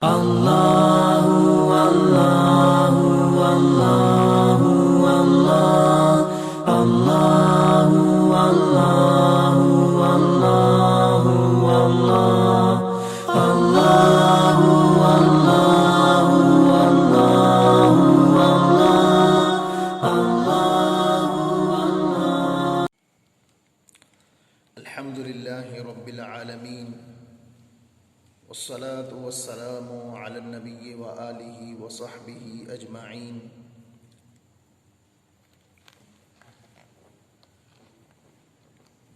Allahu Allahu Allahu Allah Allahu Allahu Allahu Allah Allahu Allahu Allahu Allah. Alhamdulillahi Rabbil Alameen. والصلاة والسلام على النبي وآله وصحبه أجمعين.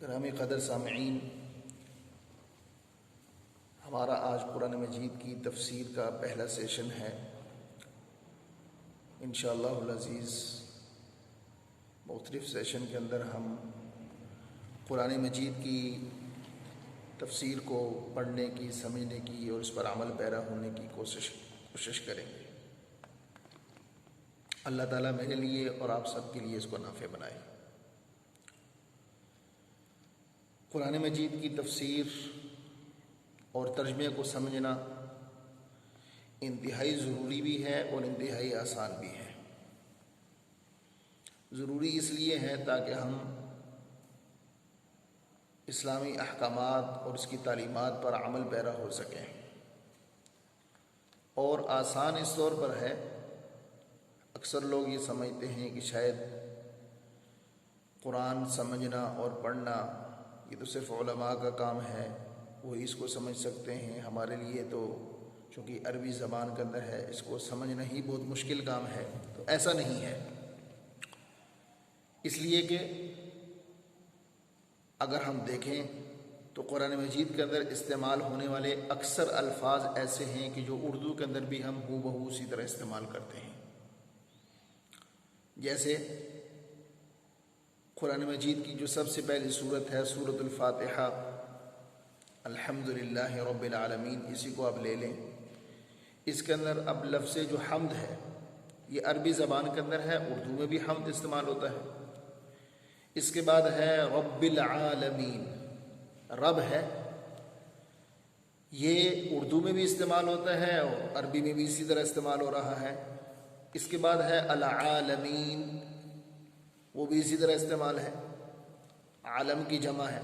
گرامی قدر سامعین، ہمارا آج قرآن مجید کی تفسیر کا پہلا سیشن ہے. انشاءاللہ العزیز مختلف سیشن کے اندر ہم قرآن مجید کی تفسیر کو پڑھنے کی، سمجھنے کی اور اس پر عمل پیرا ہونے کی کوشش کریں گے. اللہ تعالیٰ میرے لیے اور آپ سب کے لیے اس کو نافع بنائے. قرآن مجید کی تفسیر اور ترجمے کو سمجھنا انتہائی ضروری بھی ہے اور انتہائی آسان بھی ہے. ضروری اس لیے ہے تاکہ ہم اسلامی احکامات اور اس کی تعلیمات پر عمل پیرا ہو سکیں، اور آسان اس طور پر ہے. اکثر لوگ یہ سمجھتے ہیں کہ شاید قرآن سمجھنا اور پڑھنا یہ تو صرف علماء کا کام ہے، وہ اس کو سمجھ سکتے ہیں. ہمارے لیے تو چونکہ عربی زبان کے اندر ہے، اس کو سمجھنا ہی بہت مشکل کام ہے. تو ایسا نہیں ہے، اس لیے کہ اگر ہم دیکھیں تو قرآن مجید کے اندر استعمال ہونے والے اکثر الفاظ ایسے ہیں کہ جو اردو کے اندر بھی ہم ہو بہو اسی طرح استعمال کرتے ہیں. جیسے قرآن مجید کی جو سب سے پہلی سورت ہے سورۃ الفاتحہ، الحمدللہ رب العالمین، اسی کو آپ لے لیں. اس کے اندر اب لفظ جو حمد ہے یہ عربی زبان کے اندر ہے، اردو میں بھی حمد استعمال ہوتا ہے. اس کے بعد ہے رب العالمین، رب ہے، یہ اردو میں بھی استعمال ہوتا ہے اور عربی میں بھی اسی طرح استعمال ہو رہا ہے. اس کے بعد ہے العالمین، وہ بھی اسی طرح استعمال ہے، عالم کی جمع ہے.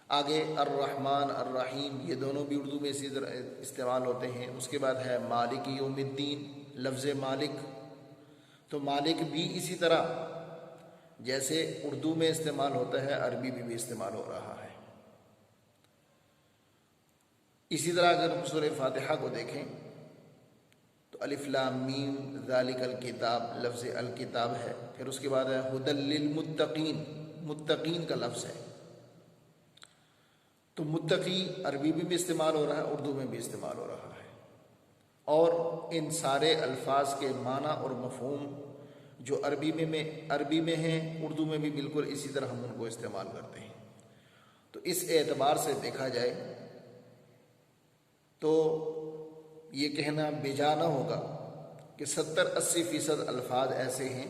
آگے الرحمن الرحیم، یہ دونوں بھی اردو میں اسی طرح استعمال ہوتے ہیں. اس کے بعد ہے مالک یوم الدین، لفظ مالک، تو مالک بھی اسی طرح جیسے اردو میں استعمال ہوتا ہے عربی میں بھی استعمال ہو رہا ہے. اسی طرح اگر ہم سورہ فاتحہ کو دیکھیں تو الف لام میم ذالک الکتاب، لفظ الکتاب ہے. پھر اس کے بعد ہے ھدی للمتقین، متقین کا لفظ ہے. تو متقی عربی میں بھی استعمال ہو رہا ہے، اردو میں بھی استعمال ہو رہا ہے. اور ان سارے الفاظ کے معنی اور مفہوم جو عربی میں ہیں، اردو میں بھی بالکل اسی طرح ہم ان کو استعمال کرتے ہیں. تو اس اعتبار سے دیکھا جائے تو یہ کہنا بے جا نہ ہوگا کہ 70-80% الفاظ ایسے ہیں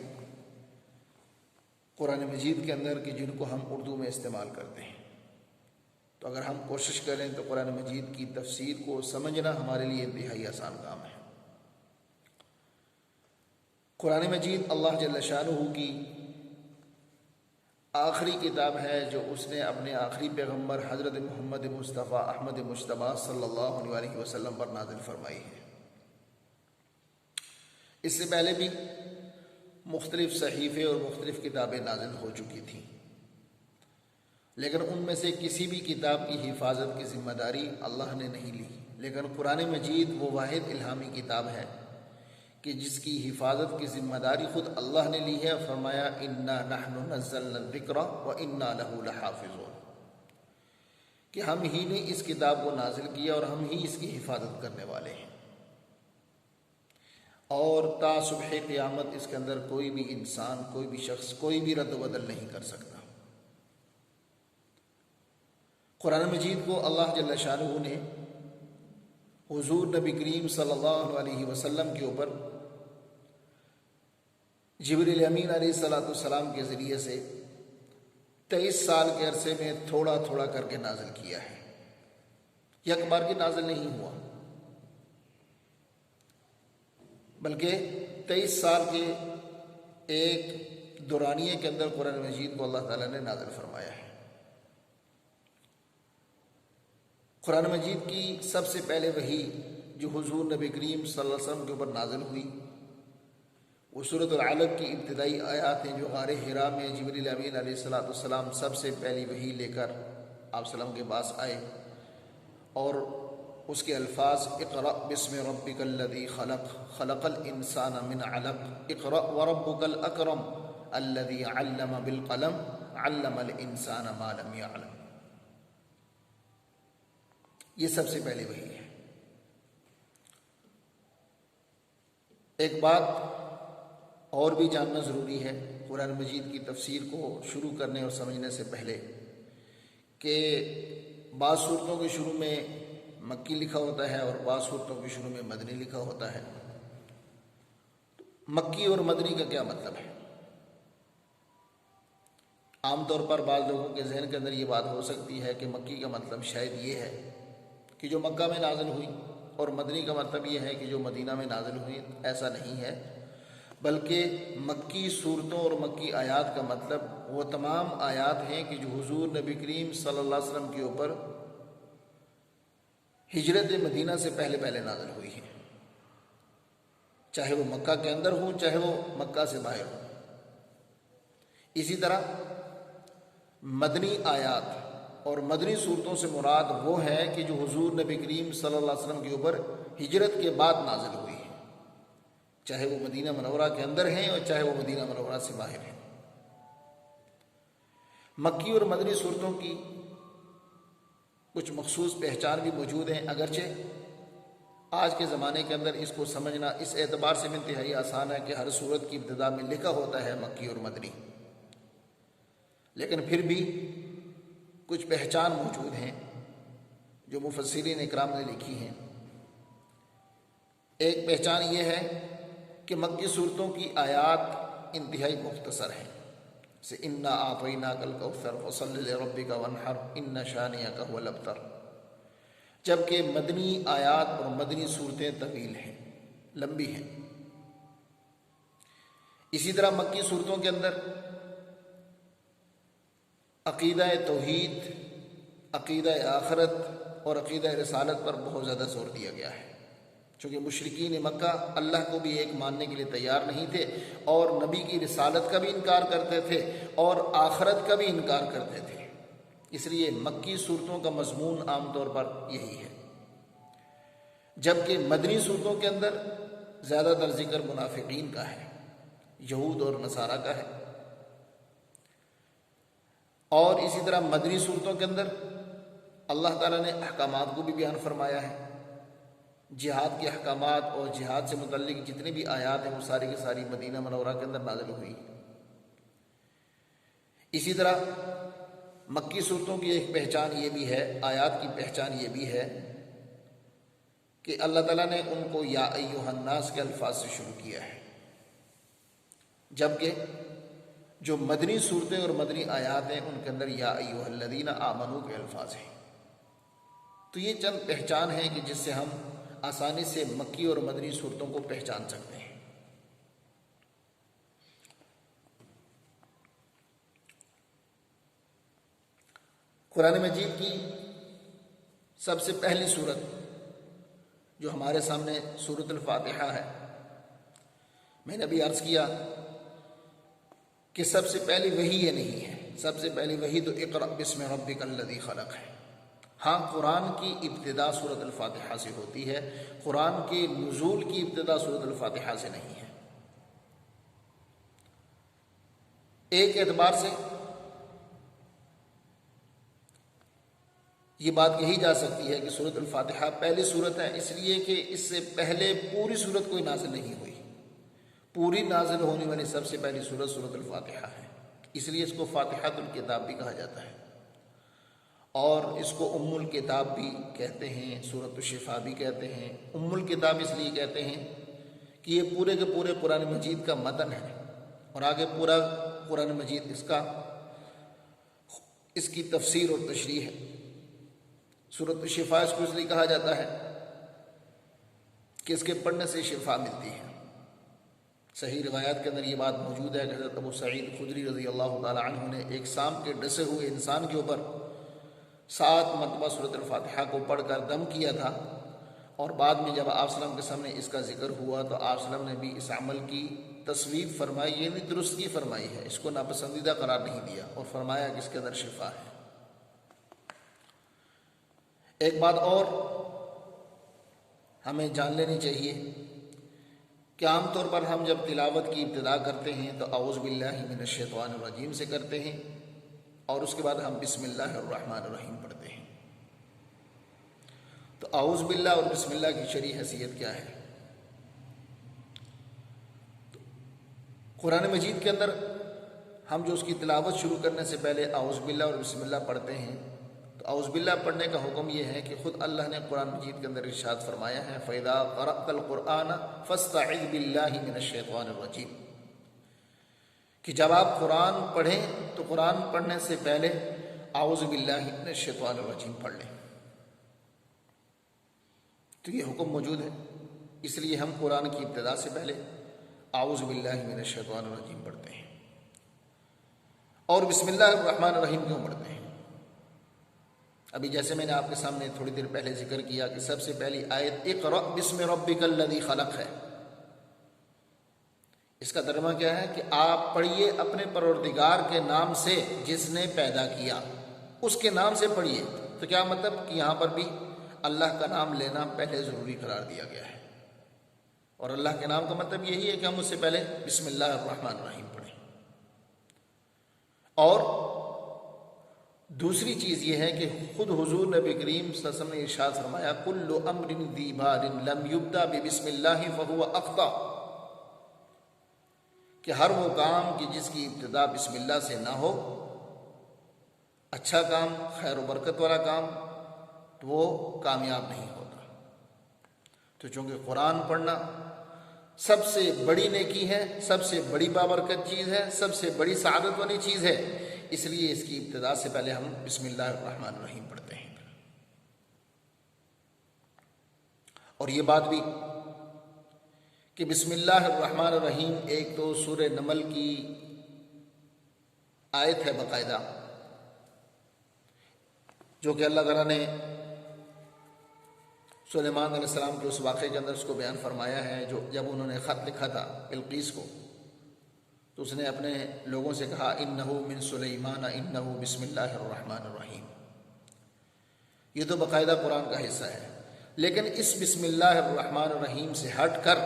قرآن مجید کے اندر کہ جن کو ہم اردو میں استعمال کرتے ہیں. تو اگر ہم کوشش کریں تو قرآن مجید کی تفسیر کو سمجھنا ہمارے لیے انتہائی آسان کام ہے. قرآن مجید اللہ جل شانہ کی آخری کتاب ہے جو اس نے اپنے آخری پیغمبر حضرت محمد مصطفیٰ احمد مجتبیٰ صلی اللہ علیہ وسلم پر نازل فرمائی ہے. اس سے پہلے بھی مختلف صحیفے اور مختلف کتابیں نازل ہو چکی تھیں، لیکن ان میں سے کسی بھی کتاب کی حفاظت کی ذمہ داری اللہ نے نہیں لی. لیکن قرآن مجید وہ واحد الہامی کتاب ہے کہ جس کی حفاظت کی ذمہ داری خود اللہ نے لی ہے. فرمایا انا نحن نزلنا الذکر وانا لہ لحافظون، کہ ہم ہی نے اس کتاب کو نازل کیا اور ہم ہی اس کی حفاظت کرنے والے ہیں. اور تا صبح قیامت اس کے اندر کوئی بھی انسان، کوئی بھی شخص، کوئی بھی رد و بدل نہیں کر سکتا. قرآن مجید کو اللہ جل شانہ نے حضور نبی کریم صلی اللہ علیہ وسلم کے اوپر جبریل امین علیہ السلام کے ذریعے سے 23 سال کے عرصے میں تھوڑا تھوڑا کر کے نازل کیا ہے. یک بار کی نازل نہیں ہوا. بلکہ 23 سال کے ایک دورانیے کے اندر قرآن مجید کو اللہ تعالیٰ نے نازل فرمایا ہے۔ قرآن مجید کی سب سے پہلے وحی جو حضور نبی کریم صلی اللہ علیہ وسلم کے اوپر نازل ہوئی وہ سورۃ العلق کی ابتدائی آیات ہیں جو غار حرا میں جبریل امین علیہ السلام سب سے پہلی وحی لے کر آپ وسلم کے پاس آئے، اور اس کے الفاظ اقرأ بسم ربک الذی خلق خلق الانسان من علق اقرأ وربک الاکرم الذی علم بالقلم علم الانسان ما لم يعلم، یہ سب سے پہلی وحی ہے۔ ایک بات اور بھی جاننا ضروری ہے قرآن مجید کی تفسیر کو شروع کرنے اور سمجھنے سے پہلے کہ بعض صورتوں کے شروع میں مکی لکھا ہوتا ہے اور بعض صورتوں کے شروع میں مدنی لکھا ہوتا ہے۔ مکی اور مدنی کا کیا مطلب ہے؟ عام طور پر بعض لوگوں کے ذہن کے اندر یہ بات ہو سکتی ہے کہ مکی کا مطلب شاید یہ ہے کہ جو مکہ میں نازل ہوئی، اور مدنی کا مطلب یہ ہے کہ جو مدینہ میں نازل ہوئی۔ ایسا نہیں ہے، بلکہ مکی صورتوں اور مکی آیات کا مطلب وہ تمام آیات ہیں کہ جو حضور نبی کریم صلی اللہ علیہ وسلم کے اوپر ہجرت مدینہ سے پہلے نازل ہوئی ہیں، چاہے وہ مکہ کے اندر ہوں چاہے وہ مکہ سے باہر ہوں۔ اسی طرح مدنی آیات اور مدنی صورتوں سے مراد وہ ہے کہ جو حضور نبی کریم صلی اللہ علیہ وسلم کے اوپر ہجرت کے بعد نازل ہوئی ہے، چاہے وہ مدینہ منورہ کے اندر ہیں اور چاہے وہ مدینہ منورہ سے باہر ہیں۔ مکی اور مدنی صورتوں کی کچھ مخصوص پہچان بھی موجود ہیں، اگرچہ آج کے زمانے کے اندر اس کو سمجھنا اس اعتبار سے انتہائی آسان ہے کہ ہر صورت کی ابتدا میں لکھا ہوتا ہے مکی اور مدنی، لیکن پھر بھی کچھ پہچان موجود ہیں جو مفسرین اکرام نے لکھی ہیں۔ ایک پہچان یہ ہے کہ مکی صورتوں کی آیات انتہائی مختصر ہیں، جیسے انا اعطیناک الکوثر فصلی لربک وانحر ان شانئک هو الابتر، جبکہ مدنی آیات اور مدنی صورتیں طویل ہیں، لمبی ہیں۔ اسی طرح مکی صورتوں کے اندر عقیدہ توحید، عقیدہ آخرت اور عقیدہ رسالت پر بہت زیادہ زور دیا گیا ہے، چونکہ مشرکین مکہ اللہ کو بھی ایک ماننے کے لیے تیار نہیں تھے، اور نبی کی رسالت کا بھی انکار کرتے تھے اور آخرت کا بھی انکار کرتے تھے، اس لیے مکی صورتوں کا مضمون عام طور پر یہی ہے، جبکہ مدنی صورتوں کے اندر زیادہ تر ذکر منافقین کا ہے، یہود اور نصارہ کا ہے۔ اور اسی طرح مدنی صورتوں کے اندر اللہ تعالیٰ نے احکامات کو بھی بیان فرمایا ہے، جہاد کے احکامات اور جہاد سے متعلق جتنی بھی آیات ہیں وہ ساری کی ساری مدینہ منورہ کے اندر نازل ہوئی۔ اسی طرح مکی صورتوں کی ایک پہچان یہ بھی ہے، آیات کی پہچان یہ بھی ہے کہ اللہ تعالیٰ نے ان کو یا ایھا الناس کے الفاظ سے شروع کیا ہے، جبکہ جو مدنی صورتیں اور مدنی آیات ہیں ان کے اندر یا ایھا الذین آمنوا کے الفاظ ہیں۔ تو یہ چند پہچان ہے کہ جس سے ہم آسانی سے مکی اور مدنی صورتوں کو پہچان سکتے ہیں۔ قرآن مجید کی سب سے پہلی صورت جو ہمارے سامنے سورۃ الفاتحہ ہے، میں نے ابھی عرض کیا کہ سب سے پہلی وحی یہ نہیں ہے، سب سے پہلی وحی تو اقرأ بسم ربک الذی خلق ہے۔ ہاں، قرآن کی ابتدا سورۃ الفاتحہ سے ہوتی ہے، قرآن کے نزول کی ابتدا سورۃ الفاتحہ سے نہیں ہے۔ ایک اعتبار سے یہ بات کہی جا سکتی ہے کہ سورۃ الفاتحہ پہلی سورت ہے، اس لیے کہ اس سے پہلے پوری سورت کوئی نازل نہیں ہوئی، پوری نازل ہونے والی سب سے پہلی سورت سورۃ الفاتحہ ہے، اس لیے اس کو فاتحۃ الکتاب بھی کہا جاتا ہے، اور اس کو ام الکتاب بھی کہتے ہیں، سورۃ الشفاء بھی کہتے ہیں۔ ام الکتاب اس لیے کہتے ہیں کہ یہ پورے کے پورے قرآن مجید کا متن ہے، اور آگے پورا قرآن مجید اس کی تفسیر اور تشریح ہے۔ سورۃ الشفاء اس کو اس لیے کہا جاتا ہے کہ اس کے پڑھنے سے شفا ملتی ہے، صحیح روایات کے اندر یہ بات موجود ہے کہ حضرت ابو سعید خدری رضی اللہ تعالی عنہ نے ایک سانپ کے ڈسے ہوئے انسان کے اوپر 7 مرتبہ سورۃ الفاتحہ کو پڑھ کر دم کیا تھا، اور بعد میں جب آپ وسلم کے سامنے اس کا ذکر ہوا تو آپ وسلم نے بھی اس عمل کی تصویب فرمائی، یعنی درستگی فرمائی ہے، اس کو ناپسندیدہ قرار نہیں دیا، اور فرمایا کہ اس کے اندر شفا ہے۔ ایک بات اور ہمیں جان لینی چاہیے کہ عام طور پر ہم جب تلاوت کی ابتدا کرتے ہیں تو اعوذ باللہ من الشیطان الرجیم سے کرتے ہیں، اور اس کے بعد ہم بسم اللہ الرحمن الرحیم پڑھتے ہیں۔ تو اعوذ باللہ اور بسم اللہ کی شرعی حیثیت کیا ہے؟ قرآن مجید کے اندر ہم جو اس کی تلاوت شروع کرنے سے پہلے اعوذ باللہ اور بسم اللہ پڑھتے ہیں، تو اعوذ باللہ پڑھنے کا حکم یہ ہے کہ خود اللہ نے قرآن مجید کے اندر ارشاد فرمایا ہے فَإِذَا قَرَأْتَ الْقُرْآنَ فَاسْتَعِذْ بِاللَّهِ مِنَ الشَّيْطَانِ الرَّجِيمِ، کہ جب آپ قرآن پڑھیں تو قرآن پڑھنے سے پہلے اعوذ باللہ من الشیطان الرجیم پڑھ لیں۔ تو یہ حکم موجود ہے، اس لیے ہم قرآن کی ابتدا سے پہلے اعوذ باللہ من الشیطان الرجیم پڑھتے ہیں۔ اور بسم اللہ الرحمن الرحیم کیوں پڑھتے ہیں؟ ابھی جیسے میں نے آپ کے سامنے تھوڑی دیر پہلے ذکر کیا کہ سب سے پہلی آیت اقرأ بسم ربک الذی خلق ہے۔ اس کا ترجمہ کیا ہے کہ آپ پڑھیے اپنے پروردگار کے نام سے جس نے پیدا کیا، اس کے نام سے پڑھیے۔ تو کیا مطلب کہ یہاں پر بھی اللہ کا نام لینا پہلے ضروری قرار دیا گیا ہے، اور اللہ کے نام کا مطلب یہی ہے کہ ہم اس سے پہلے بسم اللہ الرحمن الرحیم پڑھیں۔ اور دوسری چیز یہ ہے کہ خود حضور نبی کریم صلی اللہ علیہ وسلم نے ارشاد فرمایا کل امر ذی بال لم یبدا بسم اللہ فہو اخطا، کہ ہر وہ کام کہ جس کی ابتدا بسم اللہ سے نہ ہو، اچھا کام، خیر و برکت والا کام، تو وہ کامیاب نہیں ہوتا۔ تو چونکہ قرآن پڑھنا سب سے بڑی نیکی ہے، سب سے بڑی بابرکت چیز ہے، سب سے بڑی سعادت والی چیز ہے، اس لیے اس کی ابتدا سے پہلے ہم بسم اللہ الرحمن الرحیم پڑھتے ہیں۔ اور یہ بات بھی کہ بسم اللہ الرحمن الرحیم ایک تو سورہ نمل کی آیت ہے باقاعدہ، جو کہ اللہ تعالیٰ نے سلیمان علیہ السلام کے اس واقعے کے اندر اس کو بیان فرمایا ہے، جو جب انہوں نے خط لکھا تھا بلقیس کو، تو اس نے اپنے لوگوں سے کہا انہ من سلیمان انہ بسم اللہ الرحمن الرحیم۔ یہ تو باقاعدہ قرآن کا حصہ ہے، لیکن اس بسم اللہ الرحمن الرحیم سے ہٹ کر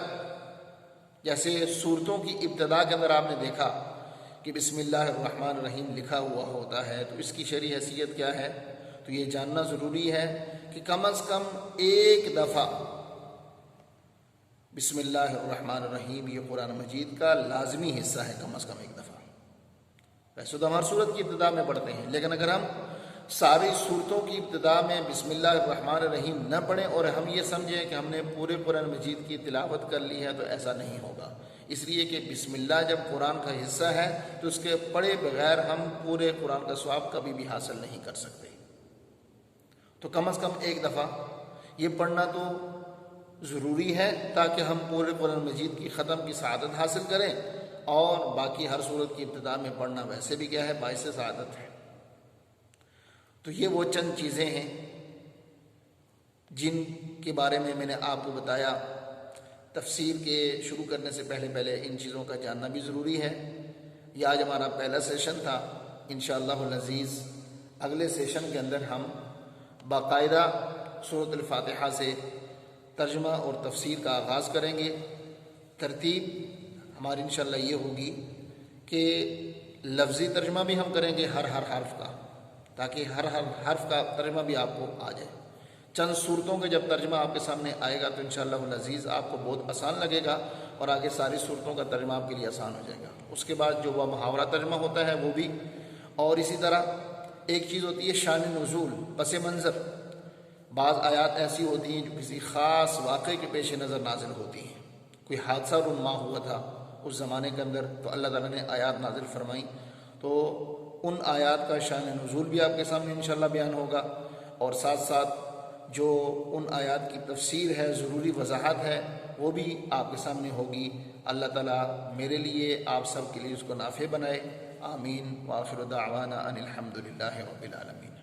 جیسے صورتوں کی ابتدا کے اندر آپ نے دیکھا کہ بسم اللہ الرحمن الرحیم لکھا ہوا ہوتا ہے، تو اس کی شرعی حیثیت کیا ہے؟ تو یہ جاننا ضروری ہے کہ کم از کم ایک دفعہ بسم اللہ الرحمن الرحیم یہ قرآن مجید کا لازمی حصہ ہے، کم از کم ایک دفعہ۔ ویسے تو ہم ہر صورت کی ابتدا میں پڑھتے ہیں، لیکن اگر ہم ساری صورتوں کی ابتدا میں بسم اللہ الرحمن الرحیم نہ پڑھیں اور ہم یہ سمجھیں کہ ہم نے پورے قرآن مجید کی تلاوت کر لی ہے، تو ایسا نہیں ہوگا، اس لیے کہ بسم اللہ جب قرآن کا حصہ ہے تو اس کے پڑھے بغیر ہم پورے قرآن کا ثواب کبھی بھی حاصل نہیں کر سکتے۔ تو کم از کم ایک دفعہ یہ پڑھنا تو ضروری ہے تاکہ ہم پورے قرآن مجید کی ختم کی سعادت حاصل کریں، اور باقی ہر صورت کی ابتدا میں پڑھنا ویسے بھی کیا ہے؟ باعث سعادت ہے۔ تو یہ وہ چند چیزیں ہیں جن کے بارے میں نے آپ کو بتایا۔ تفسیر کے شروع کرنے سے پہلے ان چیزوں کا جاننا بھی ضروری ہے۔ یہ آج ہمارا پہلا سیشن تھا، انشاءاللہ العزیز اگلے سیشن کے اندر ہم باقاعدہ سورۃ الفاتحہ سے ترجمہ اور تفسیر کا آغاز کریں گے۔ ترتیب ہماری انشاءاللہ یہ ہوگی کہ لفظی ترجمہ بھی ہم کریں گے ہر حرف کا، تاکہ ہر حرف کا ترجمہ بھی آپ کو آ جائے۔ چند صورتوں کے جب ترجمہ آپ کے سامنے آئے گا تو انشاءاللہ العزیز آپ کو بہت آسان لگے گا، اور آگے ساری صورتوں کا ترجمہ آپ کے لیے آسان ہو جائے گا۔ اس کے بعد جو وہ محاورہ ترجمہ ہوتا ہے وہ بھی، اور اسی طرح ایک چیز ہوتی ہے شان نزول، پس منظر۔ بعض آیات ایسی ہوتی ہیں جو کسی خاص واقعے کے پیش نظر نازل ہوتی ہیں، کوئی حادثہ رونما ہوا تھا اس زمانے کے اندر تو اللہ تعالیٰ نے آیات نازل فرمائیں، تو ان آیات کا شان نزول بھی آپ کے سامنے انشاءاللہ بیان ہوگا، اور ساتھ ساتھ جو ان آیات کی تفسیر ہے، ضروری وضاحت ہے، وہ بھی آپ کے سامنے ہوگی۔ اللہ تعالیٰ میرے لیے آپ سب کے لیے اس کو نافع بنائے۔ آمین۔ وآخر دعوانا ان الحمد للہ رب العالمین۔